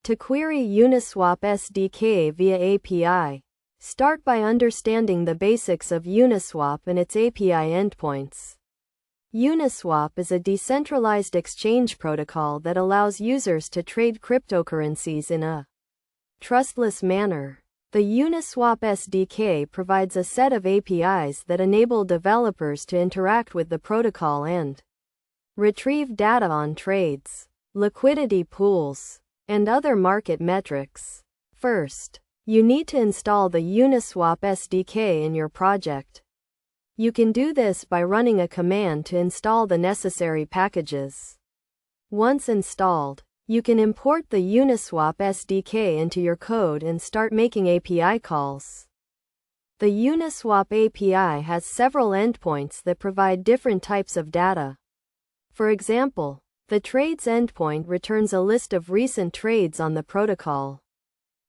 To query Uniswap SDK via API, start by understanding the basics of Uniswap and its API endpoints. Uniswap is a decentralized exchange protocol that allows users to trade cryptocurrencies in a trustless manner. The Uniswap SDK provides a set of APIs that enable developers to interact with the protocol and retrieve data on trades, liquidity pools, and other market metrics. First, you need to install the Uniswap SDK in your project. You can do this by running a command to install the necessary packages. Once installed, you can import the Uniswap SDK into your code and start making API calls. The Uniswap API has several endpoints that provide different types of data. For example, the trades endpoint returns a list of recent trades on the protocol,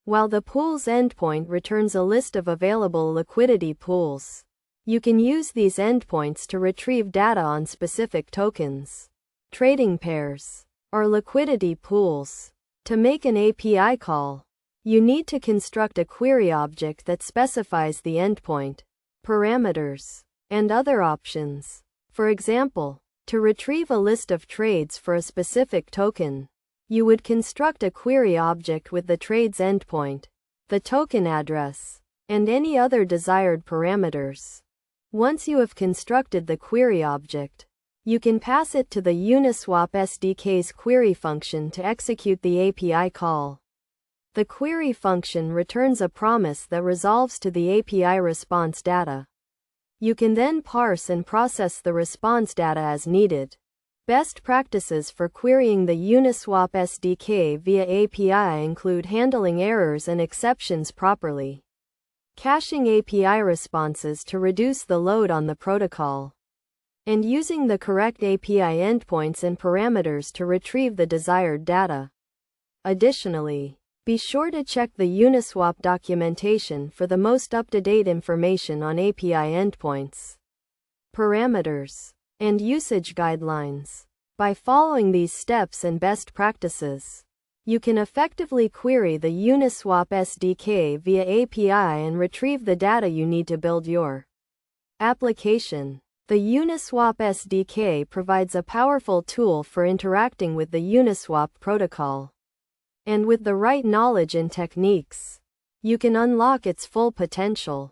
while the pools endpoint returns a list of available liquidity pools. You can use these endpoints to retrieve data on specific tokens, trading pairs, or liquidity pools. To make an API call, you need to construct a query object that specifies the endpoint, parameters, and other options. For example, to retrieve a list of trades for a specific token, you would construct a query object with the trades endpoint, the token address, and any other desired parameters. Once you have constructed the query object, you can pass it to the Uniswap SDK's query function to execute the API call. The query function returns a promise that resolves to the API response data. You can then parse and process the response data as needed. Best practices for querying the Uniswap SDK via API include handling errors and exceptions properly, caching API responses to reduce the load on the protocol, and using the correct API endpoints and parameters to retrieve the desired data. Additionally, be sure to check the Uniswap documentation for the most up-to-date information on API endpoints, parameters, and usage guidelines. By following these steps and best practices, you can effectively query the Uniswap SDK via API and retrieve the data you need to build your application. The Uniswap SDK provides a powerful tool for interacting with the Uniswap protocol. And with the right knowledge and techniques, you can unlock its full potential.